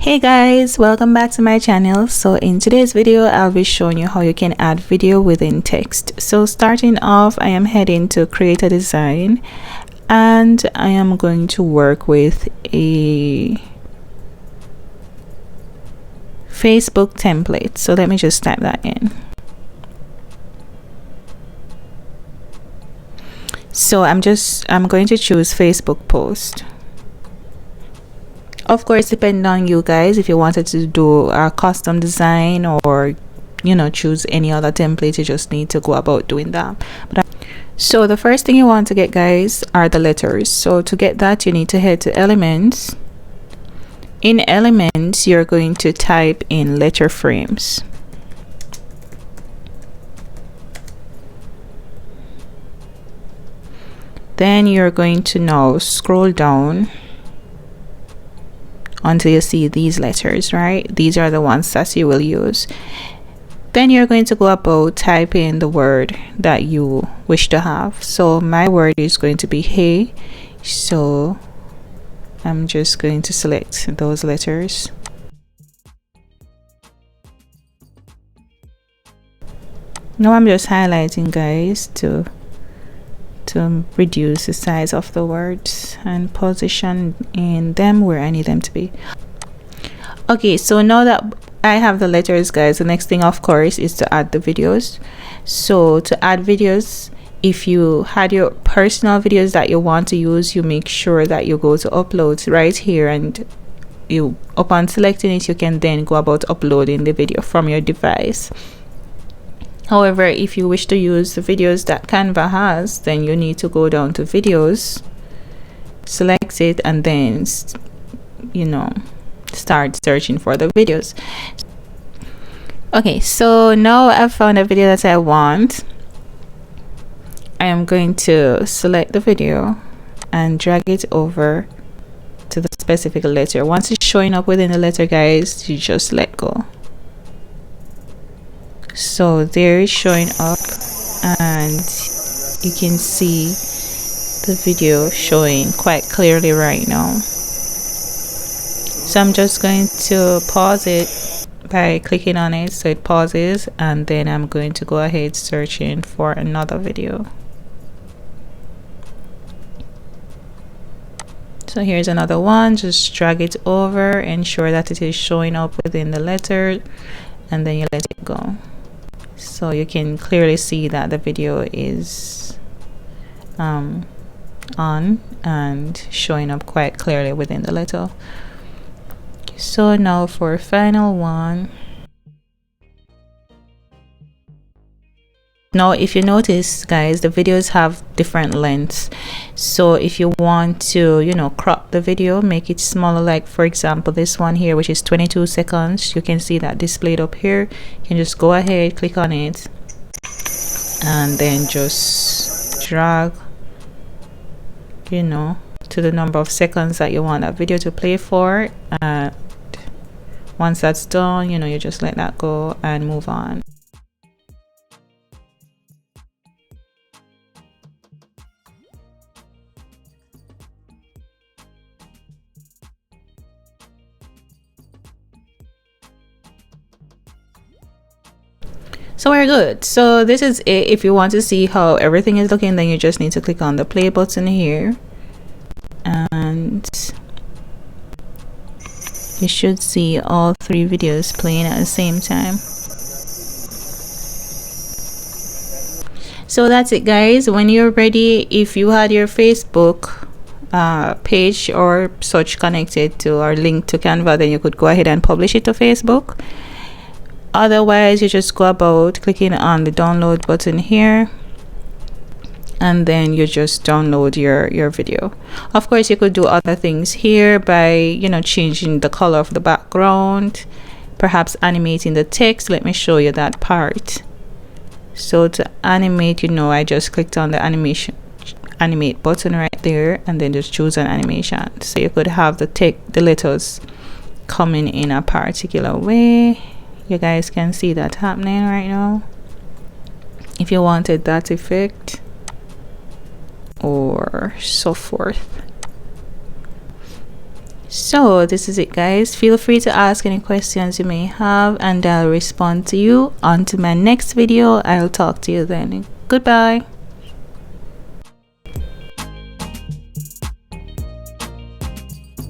Hey guys, welcome back to my channel. So in today's video I'll be showing you how you can add video within text. So starting off, I am heading to create a design and I am going to work with a Facebook template. So let me just type that in. So I'm going to choose Facebook post. Of course, depending on you guys, if you wanted to do a custom design or choose any other template, you just need to go about doing that. So the first thing you want to get, guys, are the letters. So to get that, you need to head to elements. In elements, you're going to type in letter frames. Then you're going to now scroll down until you see these letters, right? These are the ones that you will use. Then you're going to go about typing the word that you wish to have. So my word is going to be hey, so I'm just going to select those letters. Now I'm just highlighting, guys, to reduce the size of the words and position in them where I need them to be. Okay, so now that I have the letters, guys, the next thing, of course, is to add the videos. So to add videos, if you had your personal videos that you want to use, you make sure that you go to uploads right here, and you, upon selecting it, you can then go about uploading the video from your device. However, if you wish to use the videos that Canva has, then you need to go down to videos, select it, and then start searching for the videos. Okay, so now I've found a video that I want. I am going to select the video and drag it over to the specific letter. Once it's showing up within the letter, guys, you just let go. So there is showing up, and you can see the video showing quite clearly right now. So I'm just going to pause it by clicking on it so it pauses, and then I'm going to go ahead searching for another video. So here's another one. Just drag it over, ensure that it is showing up within the letter, and then you let it go. So you can clearly see that the video is on and showing up quite clearly within the letter. So now for a final one. Now if you notice, guys, the videos have different lengths. So if you want to crop the video, make it smaller, like for example this one here, which is 22 seconds, you can see that displayed up here. You can just go ahead, click on it, and then just drag to the number of seconds that you want that video to play for, and once that's done, you just let that go and move on. So we're good. So this is it. If you want to see how everything is looking, then you just need to click on the play button here, and you should see all three videos playing at the same time. So that's it, guys. When you're ready, if you had your Facebook page or such connected to or linked to Canva, then you could go ahead and publish it to Facebook. Otherwise, you just go about clicking on the download button here, and then you just download your video. Of course, you could do other things here by changing the color of the background, perhaps animating the text. Let me show you that part. So to animate, I just clicked on the animate button right there, and then just choose an animation. So you could have the letters coming in a particular way. You guys can see that happening right now. If you wanted that effect or so forth. So this is it, guys. Feel free to ask any questions you may have, and I'll respond to you. On to my next video. I'll talk to you then. Goodbye.